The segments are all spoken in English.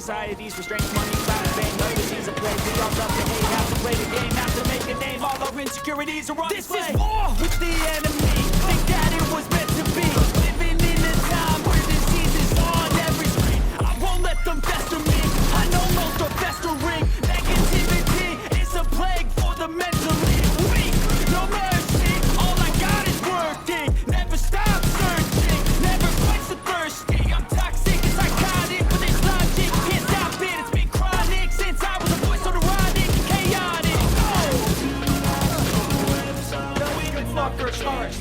society's restraints, money, clout, fame, no disease, a plague. We all love to hate, have to play the game, have to make a name. All our insecurities are on display. This is war with the enemy. Think that it was meant to be. Living in a time where disease is on every screen. I won't let them fester me. I know most are festering. Negativity is a plague for the mentally weak. No mercy, all I got is working. Never stop searching, never quite so thirsty. I'm toxic and psychotic, but there's logic. Can't stop it, it's been chronic since I was a boy, so neurotic and chaotic. No, we can fuck or charge.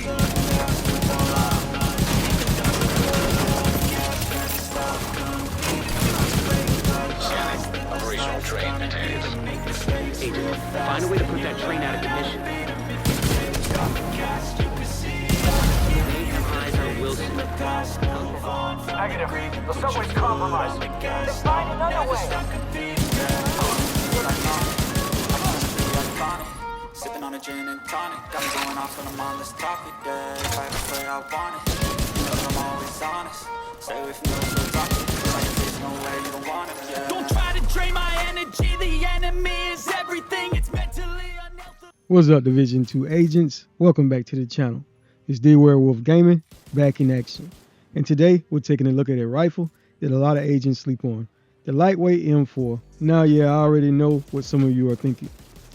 Operational train details. Agent, find a way to put that train out of commission. Eyes on Wilson. Negative, Reed. The subway's compromised. Then find another way. Sipping on a gin and tonic, got me going off when I'm on this topic. Yeah, if I ever say I want it, you know I'm always honest. Stay away from those who talk, like there's nowhere you don't want it. Yeah. Don't try to drain my energy. The enemy is everything. It's mentally unhealthy. What's up, Division 2 agents? Welcome back to the channel. It's Dwerewolf Gaming, back in action. And today, we're taking a look at a rifle that a lot of agents sleep on. The lightweight M4. Now, yeah, I already know what some of you are thinking.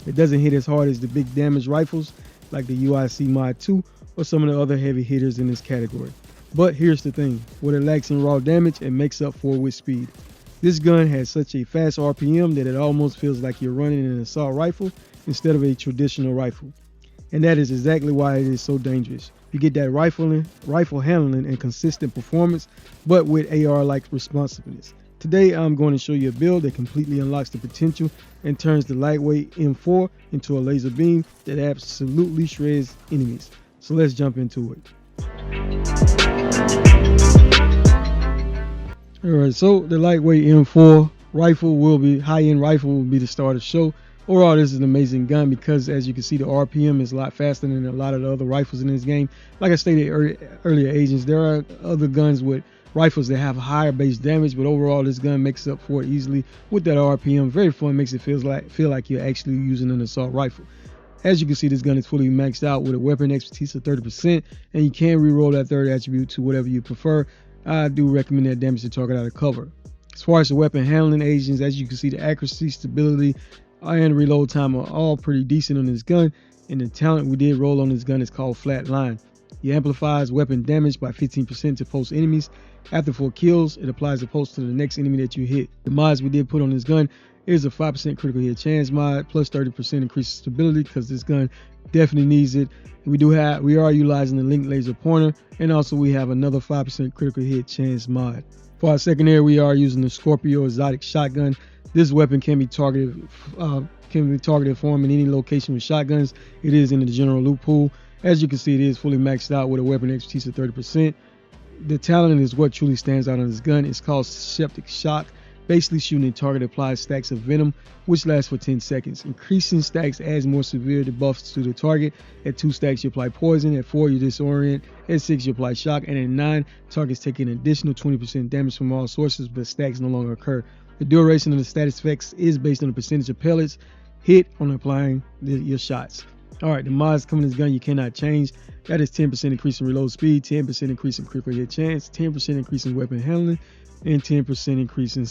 It doesn't hit as hard as the big damage rifles like the UIC Mod 2 or some of the other heavy hitters in this category. But here's the thing, what it lacks in raw damage, it makes up for with speed. This gun has such a fast RPM that it almost feels like you're running an assault rifle instead of a traditional rifle. And that is exactly why it is so dangerous. You get that rifle handling and consistent performance, but with AR-like responsiveness. Today I'm going to show you a build that completely unlocks the potential and turns the lightweight M4 into a laser beam that absolutely shreds enemies. So let's jump into it. Alright, so the lightweight M4 rifle will be, high-end rifle will be the start of the show. Overall, this is an amazing gun because, as you can see, the RPM is a lot faster than a lot of the other rifles in this game. Like I stated earlier, agents, there are other guns with rifles that have higher base damage, but overall, this gun makes up for it easily with that RPM. Very fun, makes it feel like you're actually using an assault rifle. As you can see, this gun is fully maxed out with a weapon expertise of 30%, and you can reroll that third attribute to whatever you prefer. I do recommend that damage to target out of cover. As far as the weapon handling, agents, as you can see, the accuracy, stability, and reload time are all pretty decent on this gun, and the talent we did roll on this gun is called Flat Line. It amplifies weapon damage by 15% to post enemies. After 4 kills, it applies the post to the next enemy that you hit. The mods we did put on this gun is a 5% critical hit chance mod plus 30% increased stability because this gun definitely needs it. We are utilizing the link laser pointer, and also we have another 5% critical hit chance mod. For our secondary, we are using the Scorpio exotic shotgun. This weapon can be targeted for him in any location with shotguns. It is in the general loot pool. As you can see, it is fully maxed out with a weapon expertise of 30%. The talent is what truly stands out on this gun. It's called Septic Shock. Basically, shooting a target applies stacks of venom, which lasts for 10 seconds. Increasing stacks adds more severe debuffs to the target. At 2 stacks, you apply poison. At 4, you disorient. At 6, you apply shock. And at 9, targets take an additional 20% damage from all sources, but stacks no longer occur. The duration of the status effects is based on the percentage of pellets hit on applying your shots. Alright, the mods coming in this gun you cannot change. That is 10% increase in reload speed, 10% increase in critical hit chance, 10% increase in weapon handling, and 10% increase in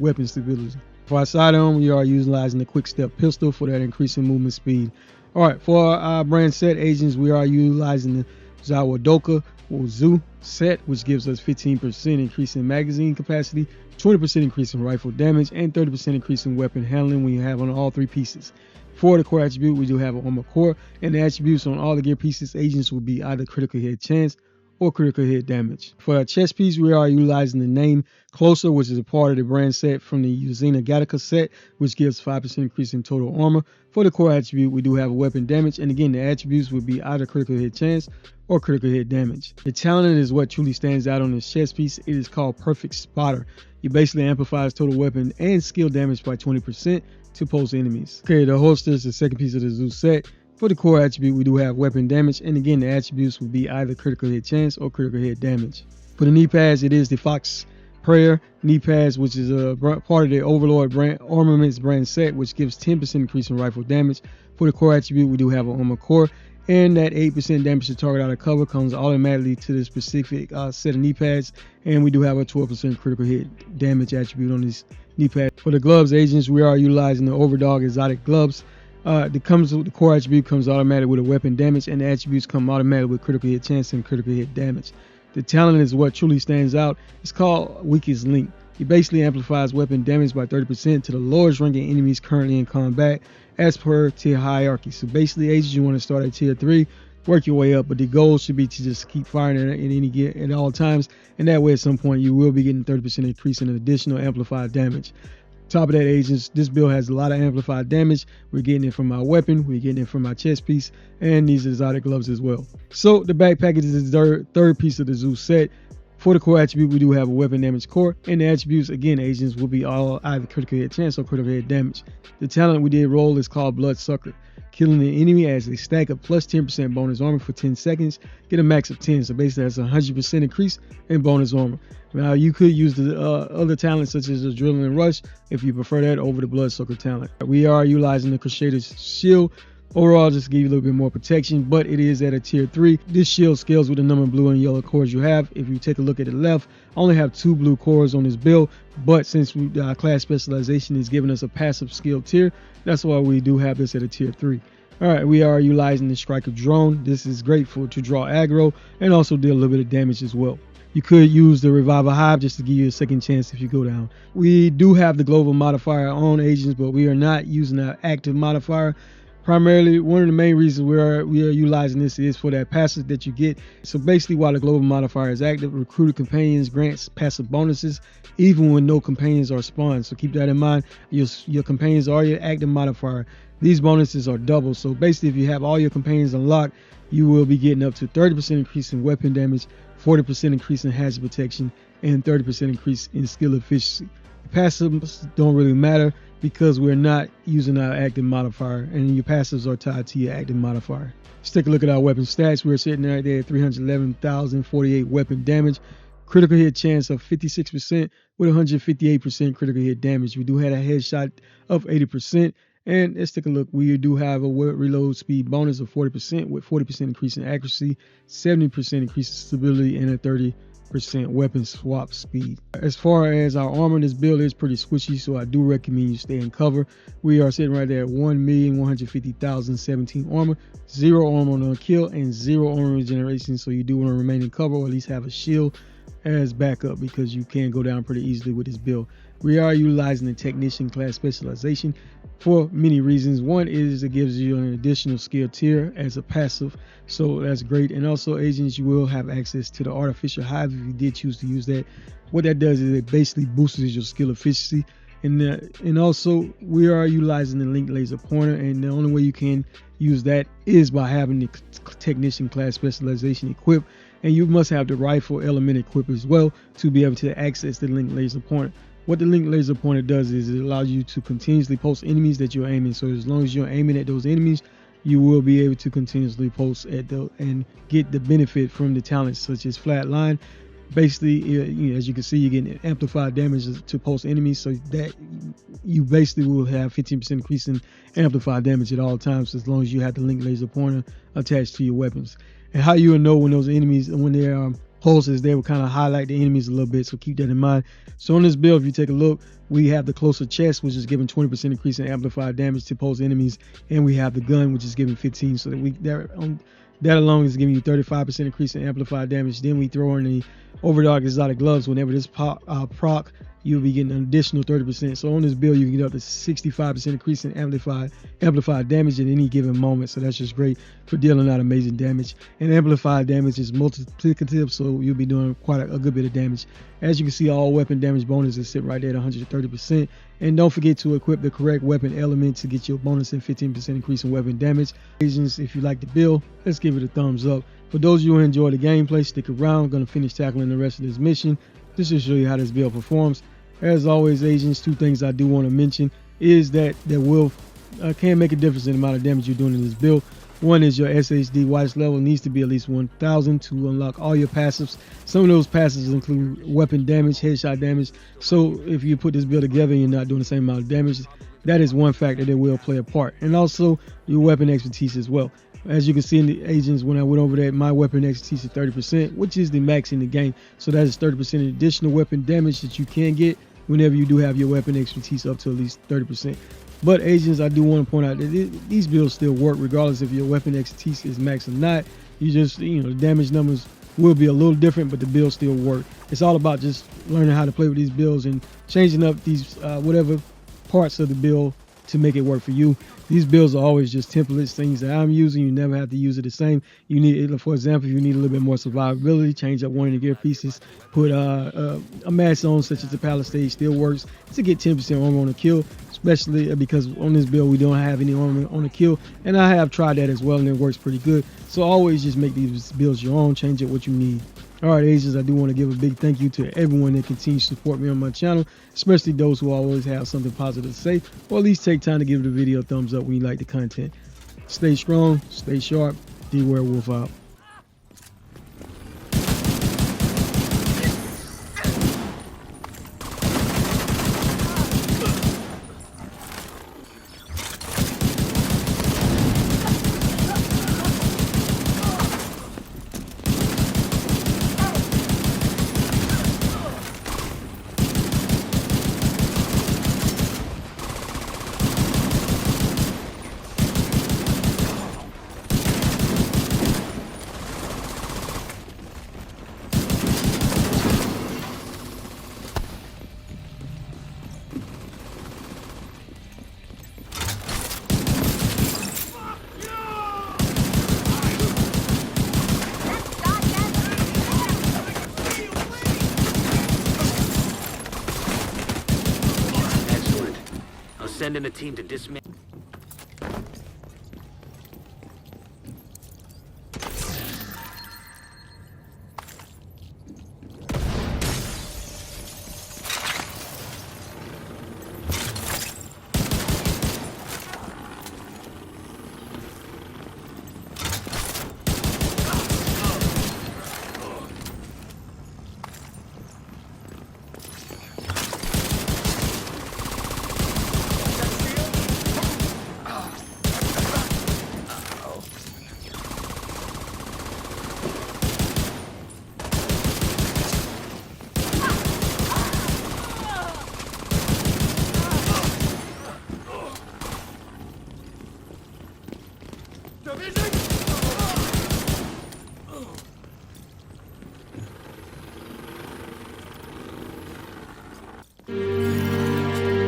weapon stability. For our sidearm, we are utilizing the quick step pistol for that increase in movement speed. Alright, for our brand set agents, we are utilizing the Zawadoka or Zoo set, which gives us 15% increase in magazine capacity, 20% increase in rifle damage, and 30% increase in weapon handling when you have on all 3 pieces. For the core attribute, we do have an armor core, and the attributes on all the gear pieces agents will be either critical hit chance or critical hit damage. For our chest piece, we are utilizing the name Closer, which is a part of the brand set from the Uzina Gattaca set, which gives 5% increase in total armor. For the core attribute, we do have a weapon damage, and again, the attributes would be either critical hit chance or critical hit damage. The talent is what truly stands out on this chest piece. It is called Perfect Spotter. It basically amplifies total weapon and skill damage by 20% to post enemies. Okay, the holster is the second piece of the Zoo set. For the core attribute, we do have weapon damage, and again, the attributes would be either critical hit chance or critical hit damage. For the knee pads, it is the Fox Prayer knee pads, which is a part of the Overlord brand armaments brand set, which gives 10% increase in rifle damage. For the core attribute, we do have an armor core, and that 8% damage to target out of cover comes automatically to the specific set of knee pads, and we do have a 12% critical hit damage attribute on these knee pads. For the gloves, agents, we are utilizing the Overdog exotic gloves. The core attribute comes automatic with a weapon damage, and the attributes come automatic with critical hit chance and critical hit damage. The talent is what truly stands out. It's called Weakest Link. It basically amplifies weapon damage by 30% to the lowest ranking enemies currently in combat as per tier hierarchy. So basically, agents, you want to start at tier 3, work your way up, but the goal should be to just keep firing at all times, and that way at some point you will be getting 30% increase in additional amplified damage. Top of that, agents, this build has a lot of amplified damage. We're getting it from our weapon, we're getting it from our chest piece, and these exotic gloves as well. So the backpack is the third piece of the Zeus set. For the core attribute, we do have a weapon damage core, and the attributes, again, agents, will be all either critical hit chance or critical hit damage. The talent we did roll is called Bloodsucker. Killing the enemy as they stack a plus 10% bonus armor for 10 seconds, get a max of 10, so basically that's a 100% increase in bonus armor. Now you could use the other talents such as Adrenaline Rush if you prefer that over the Bloodsucker talent. We are utilizing the Crusader's shield. Overall, just to give you a little bit more protection, but it is at a tier 3. This shield scales with the number of blue and yellow cores you have. If you take a look at the left, I only have 2 blue cores on this build, but since class specialization is giving us a passive skill tier, that's why we do have this at a tier 3. Alright, we are utilizing the Striker drone. This is great to draw aggro and also deal a little bit of damage as well. You could use the Revival Hive just to give you a second chance if you go down. We do have the global modifier on agents, but we are not using an active modifier. Primarily, one of the main reasons we are utilizing this is for that passive that you get. So basically, while the global modifier is active, recruited companions grants passive bonuses even when no companions are spawned. So keep that in mind. Your companions are your active modifier. These bonuses are double. So basically, if you have all your companions unlocked, you will be getting up to 30% increase in weapon damage, 40% increase in hazard protection, and 30% increase in skill efficiency. The passives don't really matter because we're not using our active modifier, and your passives are tied to your active modifier. Let's take a look at our weapon stats. We're sitting right there at 311,048 weapon damage, critical hit chance of 56% with 158% critical hit damage. We do have a headshot of 80%. And let's take a look. We do have a reload speed bonus of 40% with 40% increase in accuracy, 70% increase in stability, and a 30% weapon swap speed. As far as our armor, this build is pretty squishy, so I do recommend you stay in cover. We are sitting right there at 1,150,017 armor, 0 armor on kill, and 0 armor regeneration. So you do want to remain in cover or at least have a shield as backup because you can go down pretty easily with this build. We are utilizing the Technician class specialization for many reasons. One is it gives you an additional skill tier as a passive, so that's great. And also, agents, you will have access to the Artificial Hive if you did choose to use that. What that does is it basically boosts your skill efficiency. And also, we are utilizing the Linked Laser Pointer, and the only way you can use that is by having the Technician class specialization equipped, and you must have the rifle element equipped as well to be able to access the Linked Laser Pointer. What the Linked Laser Pointer does is it allows you to continuously post enemies that you're aiming. So as long as you're aiming at those enemies, you will be able to continuously post at and get the benefit from the talents such as Flatline. Basically, as you can see, you're getting amplified damage to post enemies, so that you basically will have 15% increase in amplified damage at all times as long as you have the Linked Laser Pointer attached to your weapons. And how you will know when those enemies, when they're pulses, they will kind of highlight the enemies a little bit, so keep that in mind. So on this build, if you take a look, we have the closer chest, which is giving 20% increase in amplified damage to pulse enemies, and we have the gun, which is giving 15. So that alone is giving you 35% increase in amplified damage. Then we throw in the Overdog exotic gloves. Whenever this proc, you'll be getting an additional 30%. So on this build, you can get up to 65% increase in amplified damage at any given moment. So that's just great for dealing out amazing damage. And amplified damage is multiplicative, so you'll be doing quite a good bit of damage. As you can see, all weapon damage bonuses sit right there at 130%. And don't forget to equip the correct weapon element to get your bonus and 15% increase in weapon damage. Agents, if you like the build, let's give it a thumbs up. For those of you who enjoy the gameplay, stick around. I'm going to finish tackling the rest of this mission just to show you how this build performs. As always, agents, 2 things I do want to mention is that Wolf can make a difference in the amount of damage you're doing in this build. One is your SHD watch level needs to be at least 1000 to unlock all your passives. Some of those passives include weapon damage, headshot damage. So if you put this build together and you're not doing the same amount of damage, that is one factor that will play a part. And also your weapon expertise as well. As you can see in the agents, when I went over that, my weapon expertise is 30%, which is the max in the game. So that is 30% additional weapon damage that you can get whenever you do have your weapon expertise up to at least 30%. But agents, I do want to point out that these builds still work regardless if your weapon expertise is max or not. You just, the damage numbers will be a little different, but the builds still work. It's all about just learning how to play with these builds and changing up these whatever parts of the build to make it work for you. These builds are always just templates, things that I'm using. You never have to use it the same. You need, for example, if you need a little bit more survivability, change up one of the gear pieces, put a mask on, such as the Palisade, still works to get 10% armor on a kill, especially because on this build we don't have any armor on a kill, and I have tried that as well and it works pretty good. So always just make these builds your own, change it what you need. Alright agents, I do want to give a big thank you to everyone that continues to support me on my channel, especially those who always have something positive to say, or at least take time to give the video a thumbs up when you like the content. Stay strong, stay sharp, Dwerewolf out. Sending a team to dismantle.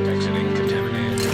Exiting contaminated.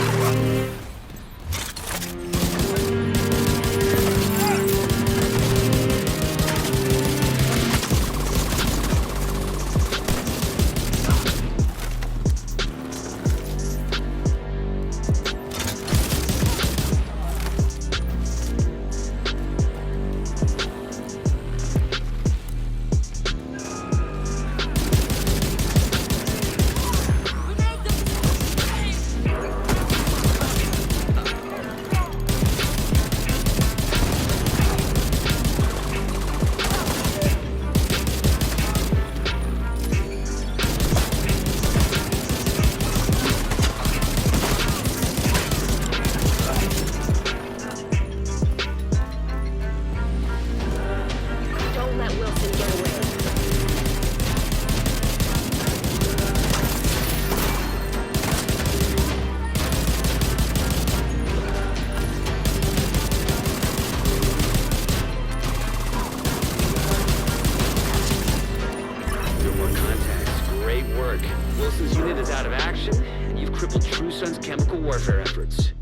Wilson's unit is out of action, and you've crippled True Sun's chemical warfare efforts.